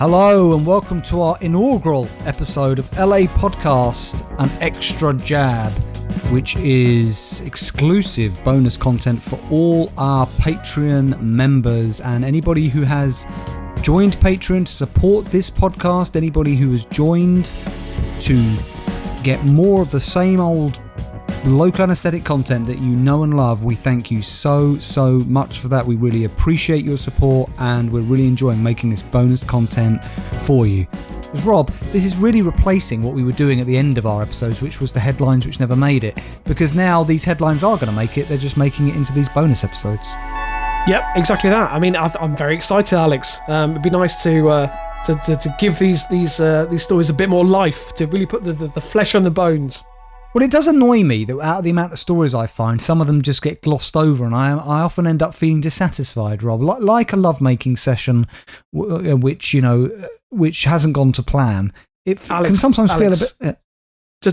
Hello and welcome to our inaugural episode of LAPodcast, an extra jab, which is exclusive bonus content for all our Patreon members and anybody who has joined Patreon to support this podcast, anybody who has joined to get more of the same old local anesthetic content that you know and love. We thank you so much for that. We really appreciate your support and we're really enjoying making this bonus content for you. Rob, this is really replacing what we were doing at the end of our episodes, which was the headlines which never made it, because now these headlines are going to make it. They're just making it into these bonus episodes. Yep, exactly that. I mean, I'm very excited, Alex. It'd be nice to give these stories a bit more life, to really put the flesh on the bones. Well, it does annoy me that out of the amount of stories I find, some of them just get glossed over, and I often end up feeling dissatisfied, Rob, like a lovemaking session, which hasn't gone to plan. It Alex, can sometimes feel a bit.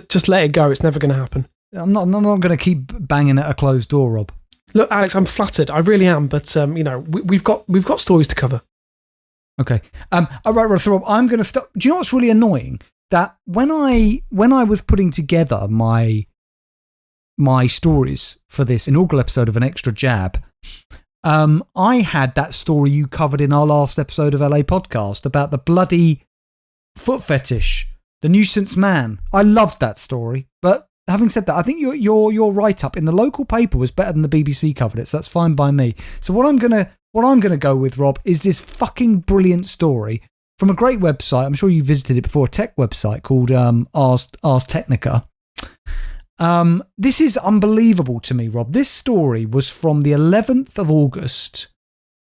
Just let it go. It's never going to happen. I'm not going to keep banging at a closed door, Rob. Look, Alex, I'm flattered. I really am, but we've got stories to cover. Okay. All right, so Rob, I'm going to stop. Do you know what's really annoying? That when I was putting together my stories for this inaugural episode of An Extra Jab, I had that story you covered in our last episode of LAPodcast about the bloody foot fetish, the nuisance man. I loved that story, but having said that, I think your write-up in the local paper was better than the BBC covered it, so that's fine by me. So what I'm gonna go with, Rob, is this fucking brilliant story from a great website. I'm sure you visited it before, a tech website called Ars Technica. This is unbelievable to me, Rob. This story was from the 11th of August,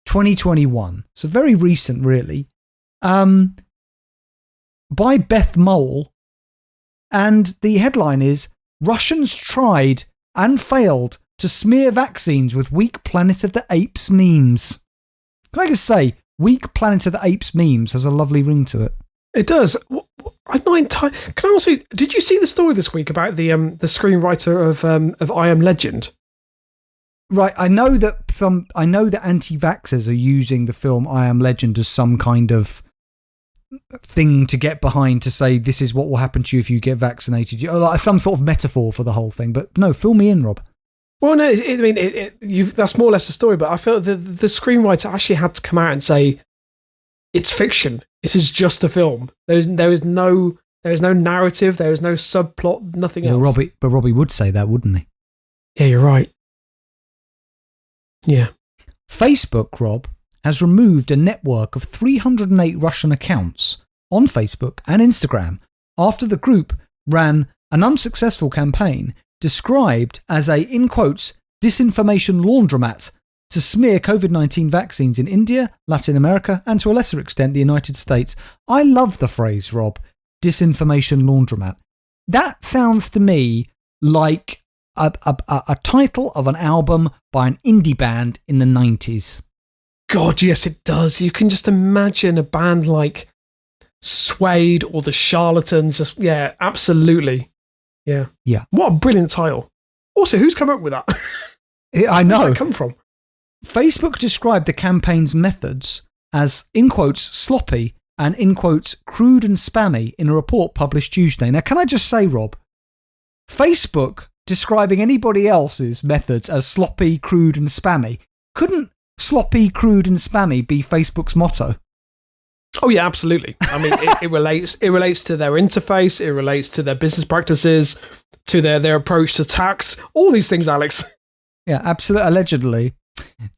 2021. So very recent, really. By Beth Mole. And the headline is, Russians tried and failed to smear vaccines with weak Planet of the Apes memes. Can I just say, weak Planet of the Apes memes has a lovely ring to it. It does. I'm not entirely. Can I also? Did you see the story this week about the screenwriter of I Am Legend? Right. I know that anti-vaxxers are using the film I Am Legend as some kind of thing to get behind, to say this is what will happen to you if you get vaccinated. Like some sort of metaphor for the whole thing. But no, fill me in, Rob. Well, no, that's more or less the story, but I felt the screenwriter actually had to come out and say, it's fiction. This is just a film. There is no narrative, there is no subplot, nothing else. But Robbie would say that, wouldn't he? Yeah, you're right. Yeah. Facebook, Rob, has removed a network of 308 Russian accounts on Facebook and Instagram after the group ran an unsuccessful campaign described as a, in quotes, disinformation laundromat to smear COVID-19 vaccines in India, Latin America, and to a lesser extent, the United States. I love the phrase, Rob, disinformation laundromat. That sounds to me like a title of an album by an indie band in the 90s. God, yes, it does. You can just imagine a band like Suede or the Charlatans. Yeah, absolutely. Yeah. What a brilliant title. Also, who's come up with that? I know. Where's that come from? Facebook described the campaign's methods as, in quotes, sloppy and, in quotes, crude and spammy in a report published Tuesday. Now, can I just say, Rob, Facebook describing anybody else's methods as sloppy, crude and spammy, couldn't sloppy, crude and spammy be Facebook's motto? Oh yeah, absolutely. I mean, it relates to their interface, it relates to their business practices, to their approach to tax, all these things, Alex. Yeah, absolutely. Allegedly.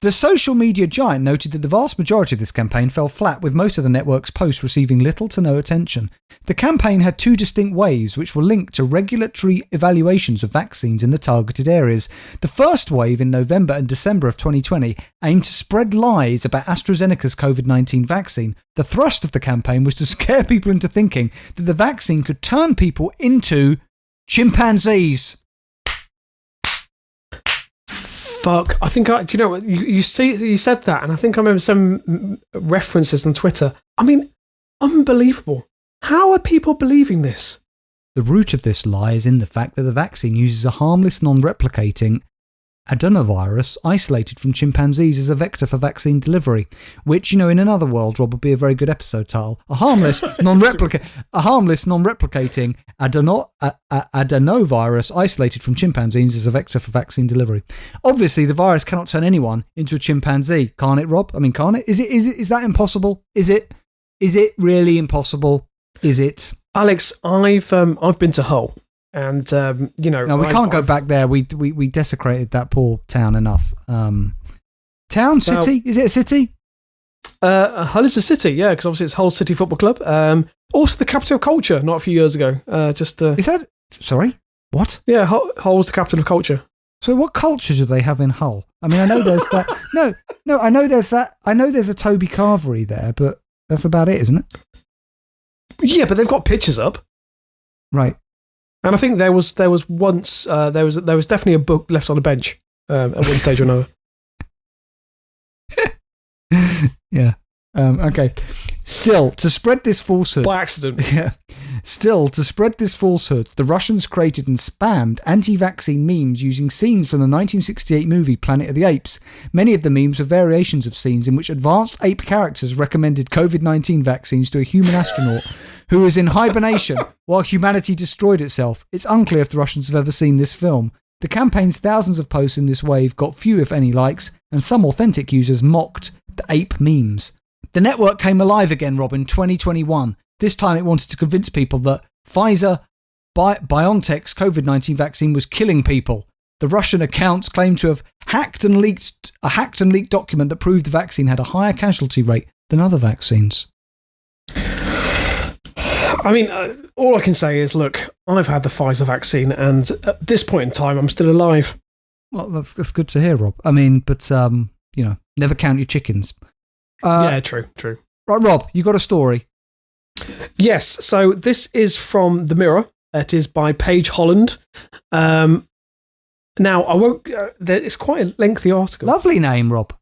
The social media giant noted that the vast majority of this campaign fell flat, with most of the network's posts receiving little to no attention. The campaign had two distinct waves, which were linked to regulatory evaluations of vaccines in the targeted areas. The first wave in November and December of 2020 aimed to spread lies about AstraZeneca's COVID-19 vaccine. The thrust of the campaign was to scare people into thinking that the vaccine could turn people into chimpanzees. Fuck! I think do you know what you said that, and I think I remember some references on Twitter. I mean, unbelievable! How are people believing this? The root of this lie is in the fact that the vaccine uses a harmless, non-replicating adenovirus isolated from chimpanzees as a vector for vaccine delivery, which, in another world, Rob, would be a very good episode title. A harmless, non-replicating adenovirus isolated from chimpanzees as a vector for vaccine delivery. Obviously, the virus cannot turn anyone into a chimpanzee, can't it, Rob? I mean, can't it? Is that impossible? Is it really impossible? Is it? Alex, I've been to Hull. And no, we can't go back there. We desecrated that poor town enough. City? Is it a city? Hull is a city, yeah, because obviously it's Hull City Football Club. Also the capital of culture, not a few years ago. Is that? Sorry, what? Yeah, Hull was the capital of culture. So what culture do they have in Hull? I mean, I know there's that. No, I know there's that. I know there's a Toby Carvery there, but that's about it, isn't it? Yeah, but they've got pictures up, right? And I think there was once there was definitely a book left on a bench at one stage or another. Yeah. Okay. Still, to spread this falsehood by accident. Yeah. Still, to spread this falsehood, the Russians created and spammed anti-vaccine memes using scenes from the 1968 movie Planet of the Apes. Many of the memes were variations of scenes in which advanced ape characters recommended COVID-19 vaccines to a human astronaut who was in hibernation while humanity destroyed itself. It's unclear if the Russians have ever seen this film. The campaign's thousands of posts in this wave got few, if any, likes, and some authentic users mocked the ape memes. The network came alive again, Rob, in 2021. This time it wanted to convince people that BioNTech's COVID-19 vaccine was killing people. The Russian accounts claim to have hacked and leaked document that proved the vaccine had a higher casualty rate than other vaccines. I mean, all I can say is, look, I've had the Pfizer vaccine, and at this point in time, I'm still alive. Well, that's good to hear, Rob. I mean, but, never count your chickens. Yeah, true. Right, Rob, you got a story? Yes, so this is from The Mirror. It is by Paige Holland. Now, I won't... it's quite a lengthy article. Lovely name, Rob.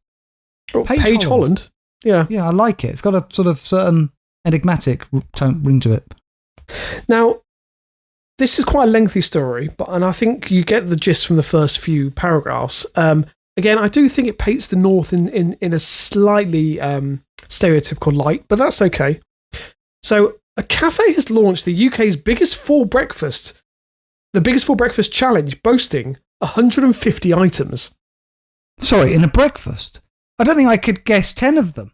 Paige Holland? Yeah. Yeah, I like it. It's got a sort of certain enigmatic ring to it. Now, this is quite a lengthy story, and I think you get the gist from the first few paragraphs. Again, I do think it paints the North in a slightly stereotypical light, but that's okay. So, a cafe has launched the UK's biggest fall breakfast, the biggest fall breakfast challenge, boasting 150 items. Sorry, in a breakfast? I don't think I could guess 10 of them.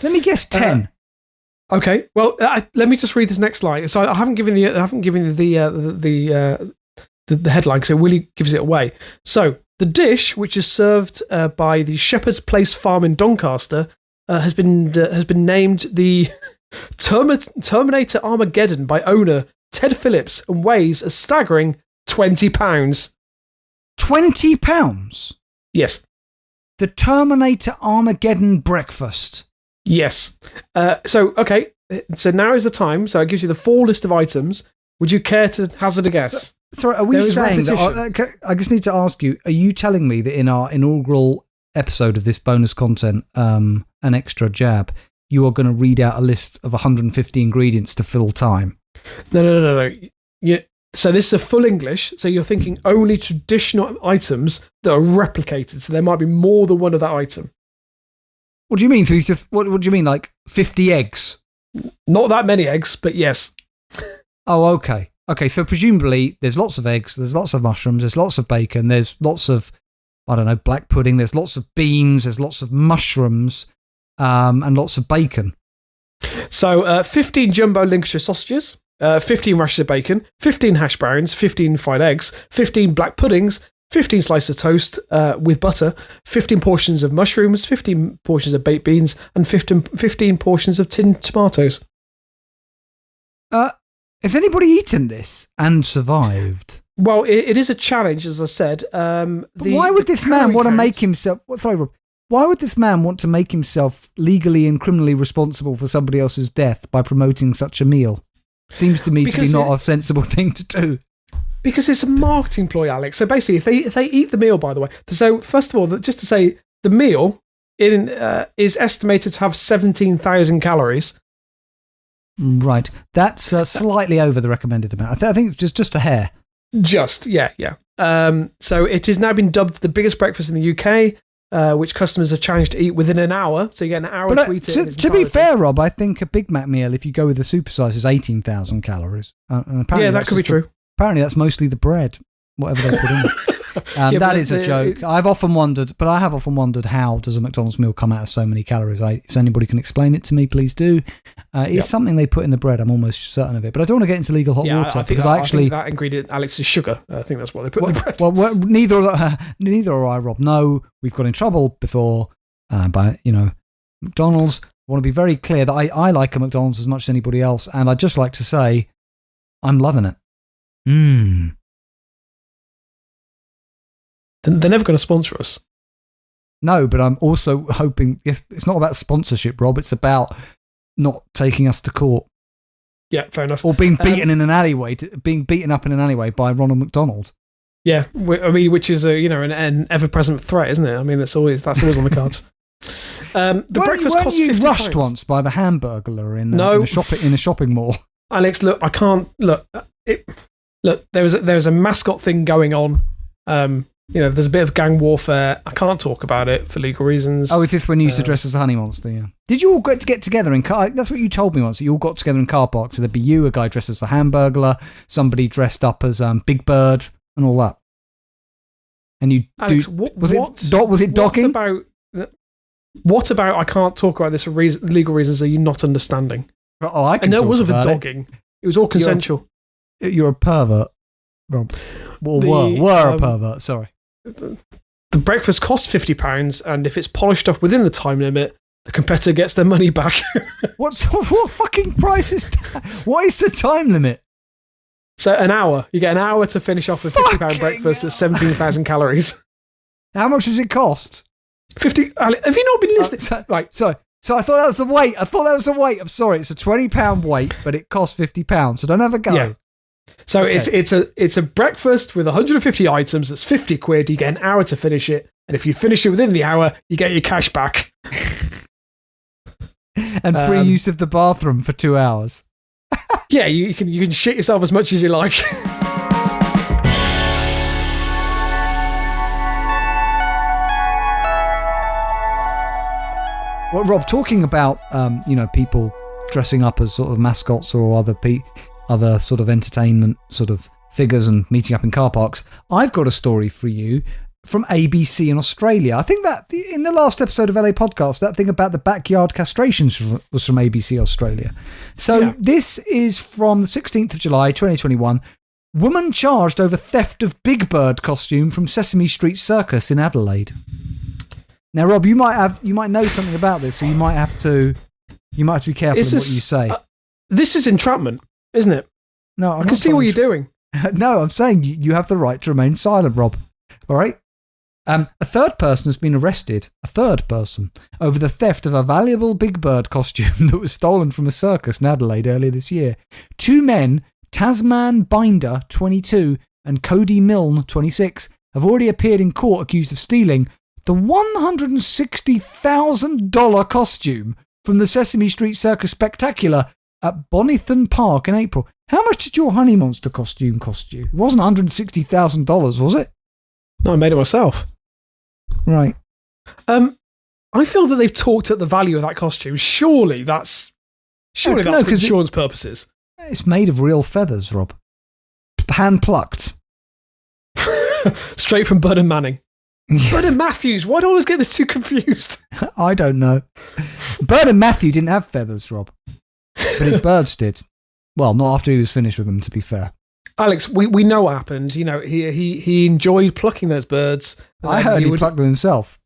Let me guess 10. Okay, well, let me just read this next line. So I haven't given the headline because it really gives it away. So the dish, which is served by the Shepherd's Place Farm in Doncaster, has been named the Terminator Armageddon by owner Ted Phillips and weighs a staggering 20 pounds. 20 pounds? Yes. The Terminator Armageddon breakfast. Yes. So now is the time. So it gives you the full list of items. Would you care to hazard a guess? Sorry, are we saying that... I just need to ask you, are you telling me that in our inaugural episode of this bonus content, an extra jab, you are going to read out a list of 150 ingredients to fill time? No. So this is a full English. So you're thinking only traditional items that are replicated. So there might be more than one of that item. What do you mean? So he's just, what do you mean, like 50 eggs? Not that many eggs, but yes. Oh, okay. Okay, so presumably there's lots of eggs, there's lots of mushrooms, there's lots of bacon, there's lots of, I don't know, black pudding, there's lots of beans, there's lots of mushrooms, and lots of bacon. So 15 jumbo Lincolnshire sausages, 15 rashers of bacon, 15 hash browns, 15 fried eggs, 15 black puddings, 15 slices of toast with butter, 15 portions of mushrooms, 15 portions of baked beans, and 15 portions of tinned tomatoes. Has anybody eaten this and survived? Well, it is a challenge, as I said. Why would this man want to make himself... Sorry, Rob. Why would this man want to make himself legally and criminally responsible for somebody else's death by promoting such a meal? Seems to me to be not a sensible thing to do. Because it's a marketing ploy, Alex. So basically, if they eat the meal, by the way, so first of all, just to say, the meal is estimated to have 17,000 calories. Right. That's slightly over the recommended amount. I think it's just a hair. Yeah. So it has now been dubbed the biggest breakfast in the UK, which customers are challenged to eat within an hour. So you get an hour to eat it. To be fair, Rob, I think a Big Mac meal, if you go with the supersize, is 18,000 calories. And apparently that could be true. Apparently that's mostly the bread, whatever they put in it. That is a joke. I have often wondered how does a McDonald's meal come out of so many calories? If anybody can explain it to me, please do. It's something they put in the bread. I'm almost certain of it, but I don't want to get into legal hot water I think that ingredient, Alex, is sugar. I think that's what they put in the bread. Well, neither are I, Rob. No, we've got in trouble before by McDonald's. I want to be very clear that I like a McDonald's as much as anybody else, and I'd just like to say I'm loving it. They're never going to sponsor us. No, but I'm also hoping it's not about sponsorship, Rob. It's about not taking us to court. Yeah, fair enough. Or being beaten in an alleyway, being beaten up in an alleyway by Ronald McDonald. Yeah, I mean, which is an ever-present threat, isn't it? I mean, that's always on the cards. The breakfast costs £50. You rushed once by the Hamburglar in a shopping mall. Alex, look, I can't look. There's a mascot thing going on. There's a bit of gang warfare. I can't talk about it for legal reasons. Oh, is this when you used to dress as a honey monster? Yeah. Did you all get together in car? That's what you told me once. You all got together in car parks. So there'd be you, a guy dressed as the Hamburglar, somebody dressed up as Big Bird, and all that. And you, Alex, was it docking? What about? I can't talk about this for legal reasons. Are you not understanding? Oh, I can. And no, talk it wasn't for about dogging. It was all consensual. You're a pervert, Rob. Were a pervert. Sorry. The breakfast costs £50, and if it's polished up within the time limit, the competitor gets their money back. What fucking price is that? What is the time limit? So an hour. You get an hour to finish off a £50 breakfast at 17,000 calories. How much does it cost? 50. Have you not been listening? Right. So I thought that was the weight. I'm sorry. It's a £20 weight, but it costs £50. So don't have a go. Yeah. So okay. it's a breakfast with 150 items. That's £50. You get an hour to finish it, and if you finish it within the hour, you get your cash back. And free use of the bathroom for 2 hours. Yeah, you can shit yourself as much as you like. Well, Rob, talking about people dressing up as sort of mascots or other sort of entertainment sort of figures and meeting up in car parks, I've got a story for you from ABC in Australia. I think that in the last episode of LAPodcast, that thing about the backyard castrations was from ABC Australia. So This is from the 16th of July 2021. Woman charged over theft of Big Bird costume from Sesame Street Circus in Adelaide. Now, Rob, you might know something about this, so you might have to be careful in what you say. This is entrapment, isn't it? No, I can see what you're doing. No, I'm saying you have the right to remain silent, Rob. All right? A third person has been arrested, over the theft of a valuable Big Bird costume that was stolen from a circus in Adelaide earlier this year. 2 men, Tasman Binder, 22, and Cody Milne, 26, have already appeared in court accused of stealing the $160,000 costume from the Sesame Street Circus Spectacular at Bonnython Park in April. How much did your Honey Monster costume cost you? It wasn't $160,000, was it? No, I made it myself. Right. I feel that they've talked at the value of that costume. Surely that's for insurance purposes. It's made of real feathers, Rob. Hand plucked. Straight from Birdman Manning. Birdman Matthews. Why do I always get this too confused? I don't know. Birdman Matthew didn't have feathers, Rob. But his birds did. Well, not after he was finished with them, to be fair. Alex, we know what happened. You know, he enjoyed plucking those birds. I heard he plucked them himself.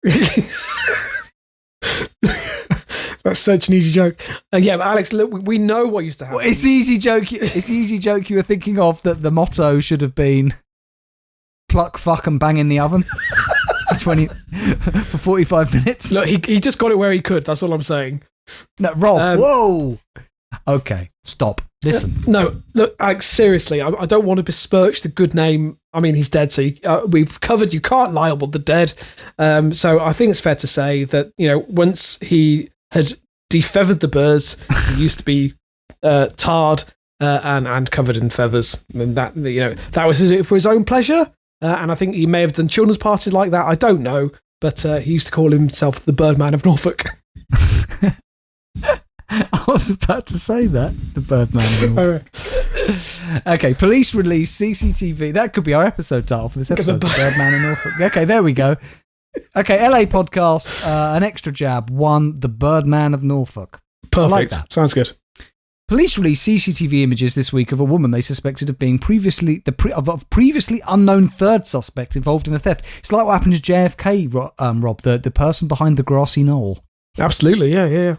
That's such an easy joke. But Alex, look, we know what used to happen. Well, it's the easy joke. It's the easy joke you were thinking of. That the motto should have been "pluck, fuck, and bang in the oven" for 45 minutes. Look, he just got it where he could. That's all I'm saying. No, Rob. Whoa. Okay, stop. Listen. No, look, Alex, seriously, I don't want to besmirch the good name. I mean, he's dead, so we've covered you can't libel the dead. So I think it's fair to say that, once he had defeathered the birds, he used to be tarred and covered in feathers. And that was for his own pleasure. And I think he may have done children's parties like that. I don't know. But he used to call himself the Birdman of Norfolk. I was about to say that. The Birdman of Norfolk. Okay, police release CCTV. That could be our episode title for this episode. The Birdman of Norfolk. Okay, there we go. Okay, LA podcast, an extra jab, 1, the Birdman of Norfolk. Perfect. I like that. Sounds good. Police released CCTV images this week of a woman they suspected of being previously unknown third suspect involved in a theft. It's like what happened to JFK, Rob, the person behind the grassy knoll. Absolutely, yeah.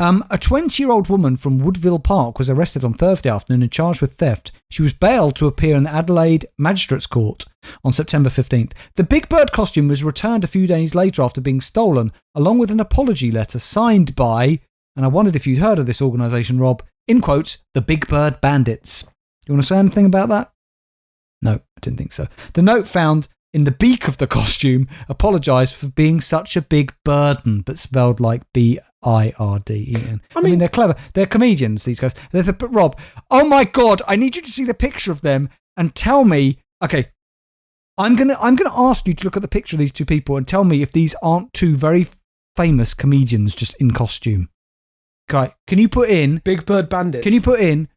A 20-year-old woman from Woodville Park was arrested on Thursday afternoon and charged with theft. She was bailed to appear in the Adelaide Magistrates Court on September 15th. The Big Bird costume was returned a few days later after being stolen, along with an apology letter signed by, and I wondered if you'd heard of this organisation, Rob, in quotes, the Big Bird Bandits. You want to say anything about that? No, I didn't think so. The note found in the beak of the costume apologised for being such a big burden, but spelled like B-I-R-D-E-N. I mean, they're clever. They're comedians, these guys. But Rob, oh my God, I need you to see the picture of them and tell me, okay, I'm gonna ask you to look at the picture of these two people and tell me if these aren't two very famous comedians just in costume. Okay, can you put in Big Bird Bandits? Can you put in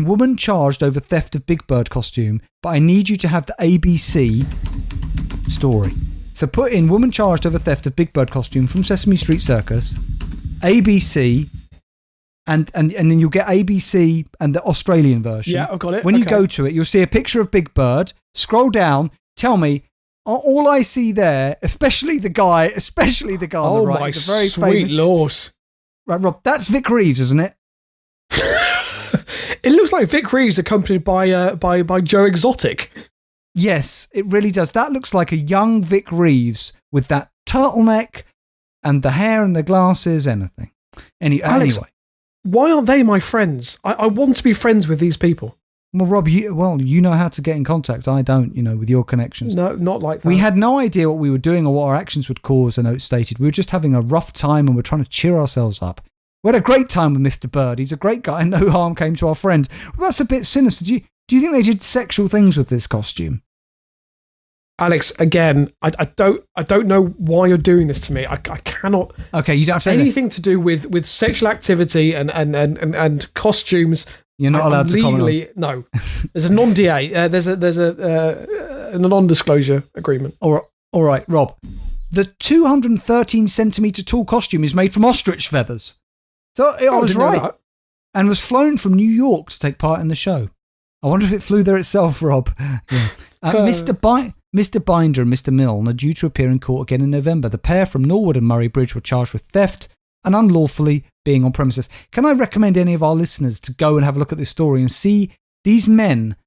woman charged over theft of Big Bird costume, but I need you to have the ABC story. So put in woman charged over theft of Big Bird costume from Sesame Street Circus, ABC, and then you'll get ABC and the Australian version. Yeah, I've got it. When you go to it, you'll see a picture of Big Bird. Scroll down. Tell me, all I see there, especially the guy on the right. Oh my is a very sweet lord. Right, Rob, that's Vic Reeves, isn't it? It looks like Vic Reeves accompanied by Joe Exotic. Yes, it really does. That looks like a young Vic Reeves with that turtleneck and the hair and the glasses, anything. Alex, anyway. Why aren't they my friends? I want to be friends with these people. Well, Rob, you know how to get in contact. I don't, with your connections. No, not like that. We had no idea what we were doing or what our actions would cause, a note stated. We were just having a rough time and we're trying to cheer ourselves up. We had a great time with Mr. Bird. He's a great guy and no harm came to our friend. Well, that's a bit sinister. Do you think they did sexual things with this costume? Alex, again, I don't know why you're doing this to me. I cannot. Okay, you don't have to say anything to do with sexual activity and costumes. You're not allowed to legally, comment on. No, there's a non-DA. There's a non-disclosure agreement. All right, Rob. The 213 centimetre tall costume is made from ostrich feathers. So I was right, and was flown from New York to take part in the show. I wonder if it flew there itself, Rob. Yeah. Mr. Binder and Mr. Milne are due to appear in court again in November. The pair from Norwood and Murray Bridge were charged with theft and unlawfully being on premises. Can I recommend any of our listeners to go and have a look at this story and see these men?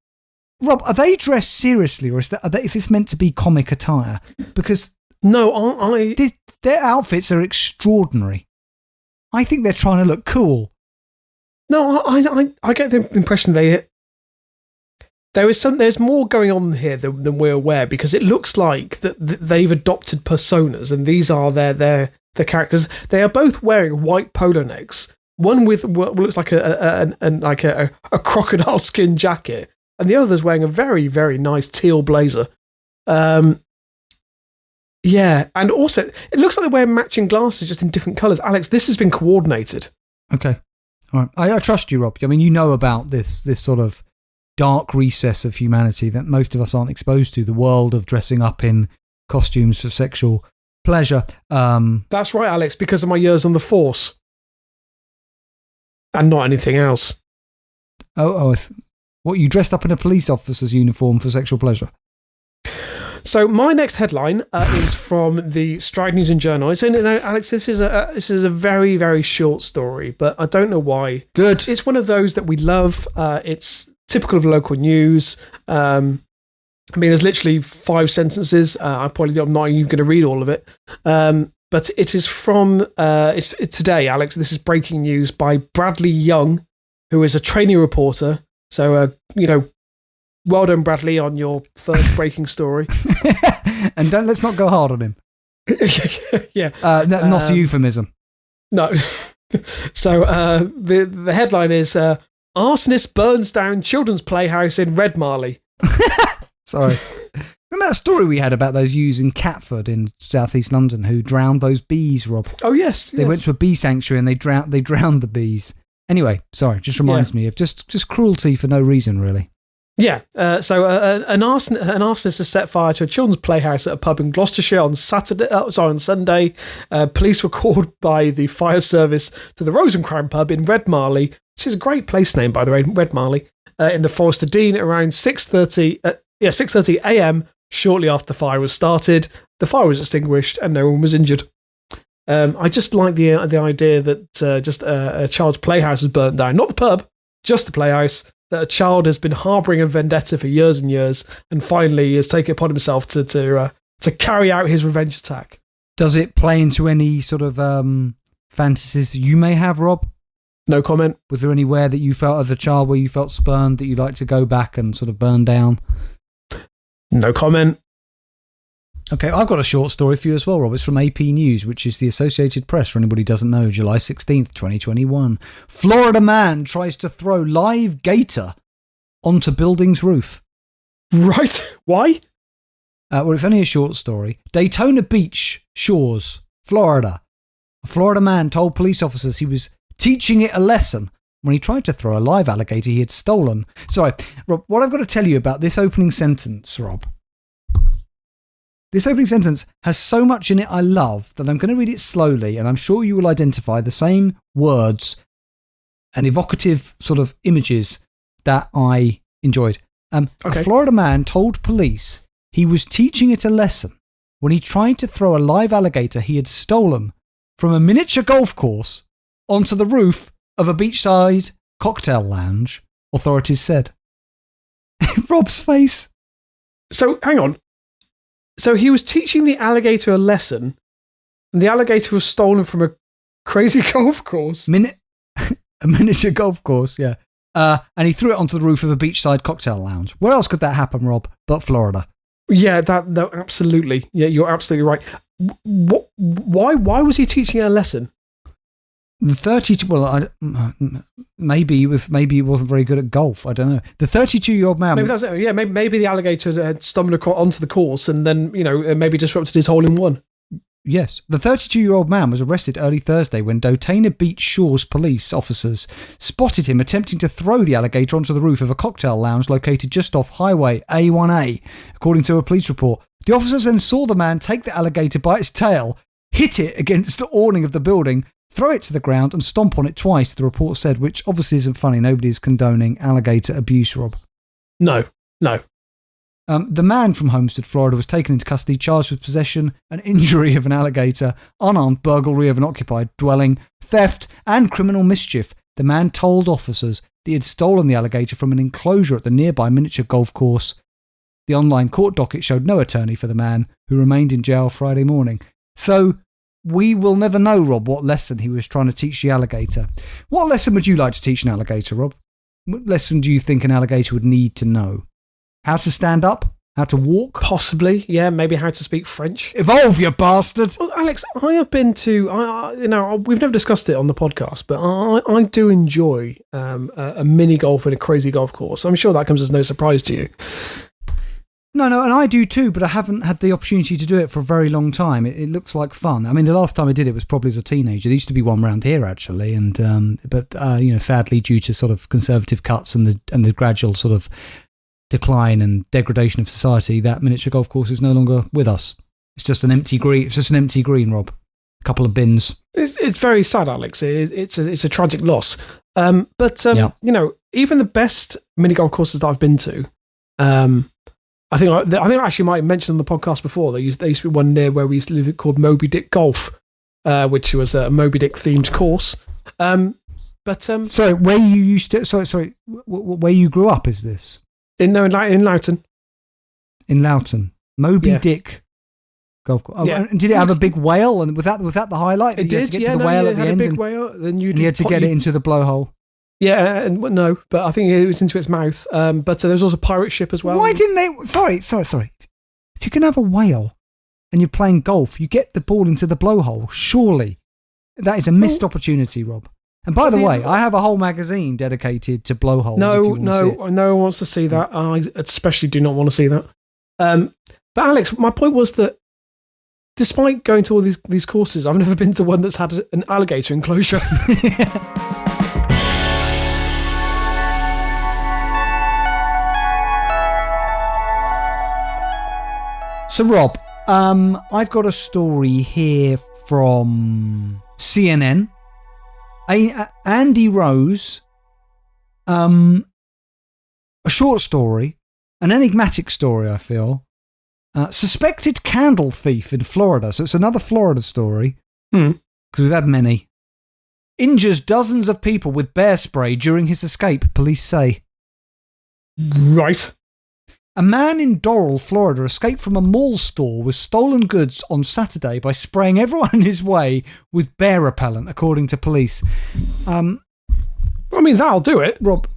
Rob, are they dressed seriously, or is this meant to be comic attire? Because no, their outfits are extraordinary. I think they're trying to look cool. No, I get the impression there's more going on here than we're aware, because it looks like that they've adopted personas, and these are their characters. They are both wearing white polo necks. One with what looks like a crocodile skin jacket, and the other's wearing a very, very nice teal blazer. Yeah, and also it looks like they're wearing matching glasses, just in different colours. Alex, this has been coordinated. Okay, all right. I trust you, Rob. I mean, you know about this sort of dark recess of humanity that most of us aren't exposed to, the world of dressing up in costumes for sexual pleasure. That's right, Alex, because of my years on the force. And not anything else. What, you dressed up in a police officer's uniform for sexual pleasure? So my next headline is from the Stride News and Journal. It's Alex, this is a very, very short story, but I don't know why. Good. It's one of those that we love. It's typical of local news. I mean, there's literally 5 sentences. I'm not even going to read all of it. But it is from it's today, Alex. This is breaking news by Bradley Young, who is a trainee reporter. So, well done, Bradley, on your first breaking story. And let's not go hard on him. Yeah. Not a euphemism. No. So the headline is, arsonist burns down children's playhouse in Red Marley. Sorry. Remember that story we had about those ewes in Catford in southeast London who drowned those bees, Rob? Oh, yes. They went to a bee sanctuary and they drowned the bees. Anyway, sorry, just reminds me of just cruelty for no reason, really. Yeah. So an arsonist has set fire to a children's playhouse at a pub in Gloucestershire on Sunday. Police were called by the fire service to the Rose and Crown pub in Red Marley, which is a great place name, by the way, Red Marley, in the Forest of Dean around 6:30 a.m. Shortly after the fire was started. The fire was extinguished and no one was injured. I just like the idea that just a child's playhouse was burnt down. Not the pub, just the playhouse. That a child has been harbouring a vendetta for years and years and finally has taken it upon himself to carry out his revenge attack. Does it play into any sort of fantasies that you may have, Rob? No comment. Was there anywhere that you felt as a child where you felt spurned that you'd like to go back and sort of burn down? No comment. Okay, I've got a short story for you as well, Rob. It's from AP News, which is the Associated Press, for anybody who doesn't know, July 16th, 2021. Florida man tries to throw live gator onto building's roof. Right. Why? Well, it's only a short story. Daytona Beach shores, Florida. A Florida man told police officers he was teaching it a lesson when he tried to throw a live alligator he had stolen. Sorry, Rob, what I've got to tell you about this opening sentence, Rob. This opening sentence has so much in it I love that I'm going to read it slowly, and I'm sure you will identify the same words and evocative sort of images that I enjoyed. Okay. A Florida man told police he was teaching it a lesson when he tried to throw a live alligator he had stolen from a miniature golf course onto the roof of a beachside cocktail lounge, authorities said. Rob's face. So, hang on. So he was teaching the alligator a lesson, and the alligator was stolen from a crazy golf course. A miniature golf course, yeah. And he threw it onto the roof of a beachside cocktail lounge. Where else could that happen, Rob, but Florida? Yeah, no, absolutely. Yeah, you're absolutely right. Why was he teaching it a lesson? Maybe he wasn't very good at golf. I don't know. The 32-year-old man. Maybe that's it. Yeah, maybe the alligator had stumbled onto the course and then maybe disrupted his hole in one. Yes, the 32-year-old man was arrested early Thursday when Daytona Beach Shores police officers spotted him attempting to throw the alligator onto the roof of a cocktail lounge located just off Highway A1A, according to a police report. The officers then saw the man take the alligator by its tail, hit it against the awning of the building, throw it to the ground and stomp on it twice, the report said, which obviously isn't funny. Nobody is condoning alligator abuse, Rob. No. The man from Homestead, Florida, was taken into custody, charged with possession and injury of an alligator, unarmed burglary of an occupied dwelling, theft and criminal mischief. The man told officers that he had stolen the alligator from an enclosure at the nearby miniature golf course. The online court docket showed no attorney for the man, who remained in jail Friday morning. So we will never know, Rob, what lesson he was trying to teach the alligator. What lesson would you like to teach an alligator, Rob? What lesson do you think an alligator would need to know? How to stand up? How to walk? Possibly, yeah. Maybe how to speak French. Evolve, you bastard! Well, Alex, I have been to. We've never discussed it on the podcast, but I do enjoy a mini golf in a crazy golf course. I'm sure that comes as no surprise to you. No, and I do too, but I haven't had the opportunity to do it for a very long time. It looks like fun. I mean, the last time I did it was probably as a teenager. There used to be one round here actually, but sadly, due to sort of conservative cuts and the gradual sort of decline and degradation of society, that miniature golf course is no longer with us. It's just an empty green. It's just an empty green, Rob. A couple of bins. It's very sad, Alex. It's a tragic loss. But even the best mini golf courses that I've been to, I think I actually might have mentioned on the podcast before. There used to be one near where we used to live called Moby Dick Golf, which was a Moby Dick themed course. Sorry, where you used to? Sorry, where you grew up? Is this in Loughton? In Loughton, Moby Dick Golf course. Oh, yeah. And did it have a big whale? And was that the highlight? It did. To get to the whale at the end. A big whale. Then you had to get it into the blowhole. Yeah, no, but I think it was into its mouth. But there's also a pirate ship as well. Why didn't they? Sorry. If you can have a whale and you're playing golf, you get the ball into the blowhole. Surely that is a missed opportunity, Rob. And by the way, I have a whole magazine dedicated to blowholes. No one wants to see that. I especially do not want to see that. But Alex, my point was that despite going to all these courses, I've never been to one that's had an alligator enclosure. So, Rob, I've got a story here from CNN. Andy Rose, a short story, an enigmatic story, I feel. Suspected candle thief in Florida. So it's another Florida story, because we've had many. Injures dozens of people with bear spray during his escape, police say. Right. A man in Doral, Florida, escaped from a mall store with stolen goods on Saturday by spraying everyone in his way with bear repellent, according to police. I mean, that'll do it. Rob,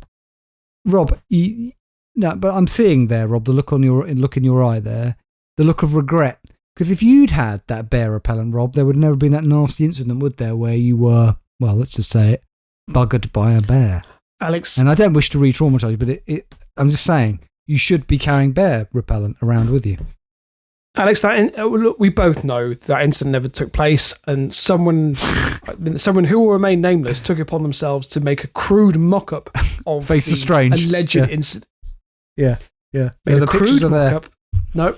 no, but I'm seeing there, Rob, the look in your eye there, the look of regret. Because if you'd had that bear repellent, Rob, there would never been that nasty incident, would there, where you were, well, let's just say it, buggered by a bear. Alex. And I don't wish to re-traumatise you, but I'm just saying, you should be carrying bear repellent around with you. Alex, look, we both know that incident never took place, and someone who will remain nameless took it upon themselves to make a crude mock-up of Face the is strange. alleged incident. Yeah. Made the a crude mock-up. No.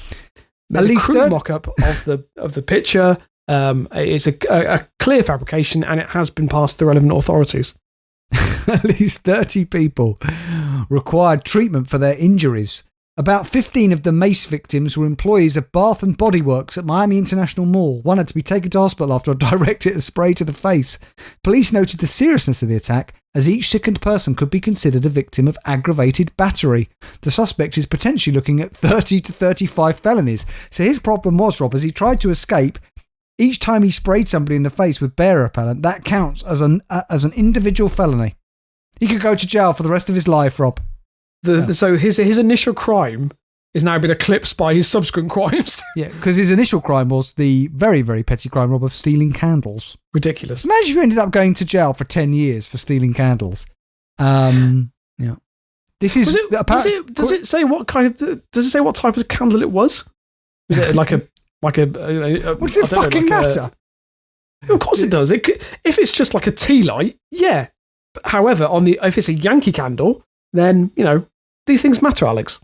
Made a crude mock-up of the picture. It's a clear fabrication, and it has been passed to relevant authorities. At least 30 people required treatment for their injuries. About 15 of the mace victims were employees of Bath and Body Works at Miami International Mall. One had to be taken to hospital after a direct hit of spray to the face. Police noted the seriousness of the attack, as each sickened person could be considered a victim of aggravated battery. The suspect is potentially looking at 30 to 35 felonies. So his problem was, Rob, as he tried to escape, each time he sprayed somebody in the face with bear repellent, that counts as an individual felony. He could go to jail for the rest of his life, Rob. So his initial crime is now been eclipsed by his subsequent crimes. Yeah, because his initial crime was the very, very petty crime, Rob, of stealing candles. Ridiculous. Imagine if you ended up going to jail for 10 years for stealing candles. Yeah. This is... Does it say what type of candle it was? Was it like a what does it fucking matter? Of course it does. If it's just like a tea light, yeah. However, if it's a Yankee candle, then, these things matter, Alex.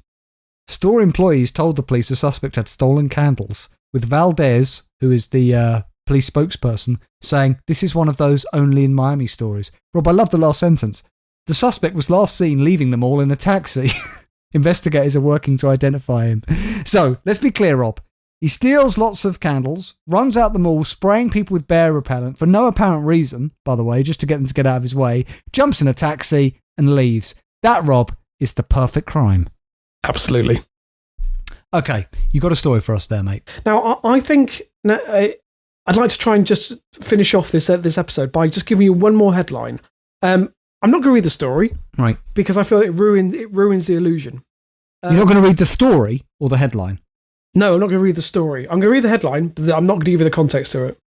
Store employees told the police the suspect had stolen candles, with Valdez, who is the police spokesperson, saying, "This is one of those only in Miami stories." Rob, I love the last sentence. The suspect was last seen leaving the mall in a taxi. Investigators are working to identify him. So, let's be clear, Rob. He steals lots of candles, runs out the mall, spraying people with bear repellent for no apparent reason, by the way, just to get them to get out of his way, jumps in a taxi and leaves. That, Rob, is the perfect crime. Absolutely. Okay, you got a story for us there, mate. Now, I think I'd like to try and just finish off this episode by just giving you one more headline. I'm not going to read the story, right? Because I feel it ruins the illusion. You're not going to read the story or the headline? No, I'm not going to read the story. I'm going to read the headline, but I'm not going to give you the context to it.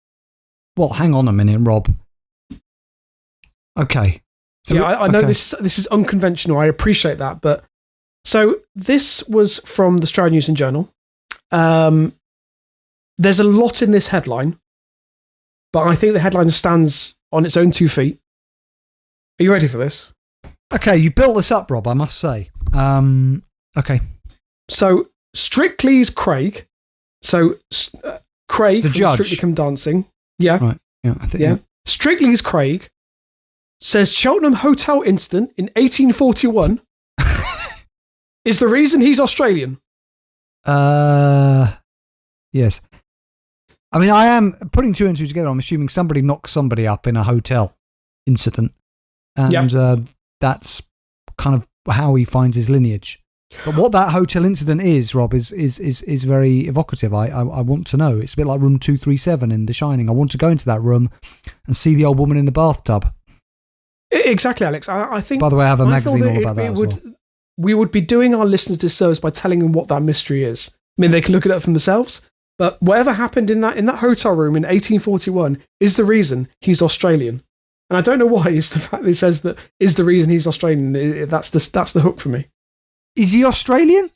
Well, hang on a minute, Rob. Okay. So yeah, I know this is unconventional. I appreciate that, but so this was from the Stroud News and Journal. There's a lot in this headline, but I think the headline stands on its own 2 feet. Are you ready for this? Okay, you built this up, Rob, I must say. Okay. So, Strictly's Craig. So, Craig the from judge. Strictly Come Dancing. Yeah. Right. Yeah, I think. Yeah. Strictly's Craig says Cheltenham Hotel incident in 1841 is the reason he's Australian. Yes. I mean, I am putting two and two together. I'm assuming somebody knocked somebody up in a hotel incident. And that's kind of how he finds his lineage. But what that hotel incident is, Rob, is very evocative. I want to know. It's a bit like room 237 in The Shining. I want to go into that room and see the old woman in the bathtub. Exactly, Alex. I think. By the way, I have a magazine all about that as well. We would be doing our listeners disservice by telling them what that mystery is. I mean, they can look it up for themselves. But whatever happened in that hotel room in 1841 is the reason he's Australian. And I don't know why. It's the fact that it says that is the reason he's Australian. That's the hook for me. Is he Australian?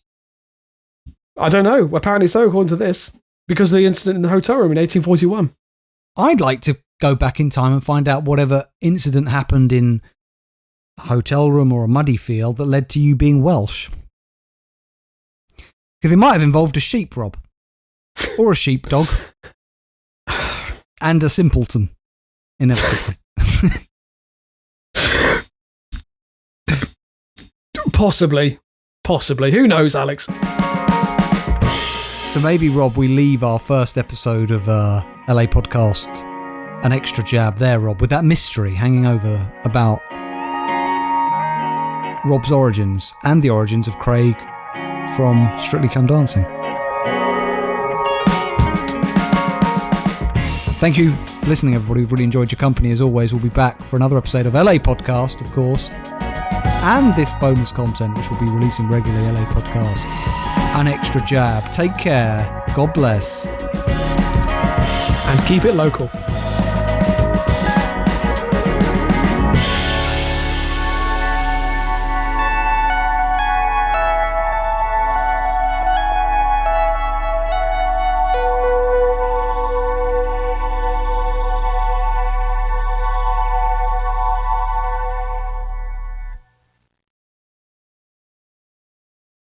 I don't know. Apparently so, according to this, because of the incident in the hotel room in 1841. I'd like to go back in time and find out whatever incident happened in a hotel room or a muddy field that led to you being Welsh. Because it might have involved a sheep, Rob. Or a sheepdog. And a simpleton, inevitably. Possibly. Who knows, Alex? So maybe, Rob, we leave our first episode of LA Podcast an extra jab there, Rob, with that mystery hanging over about Rob's origins and the origins of Craig from Strictly Come Dancing. Thank you for listening, everybody. We've really enjoyed your company. As always, we'll be back for another episode of LA Podcast, of course, and this bonus content, which we'll be releasing regularly, LA Podcast, an extra jab. Take care. God bless. And keep it local.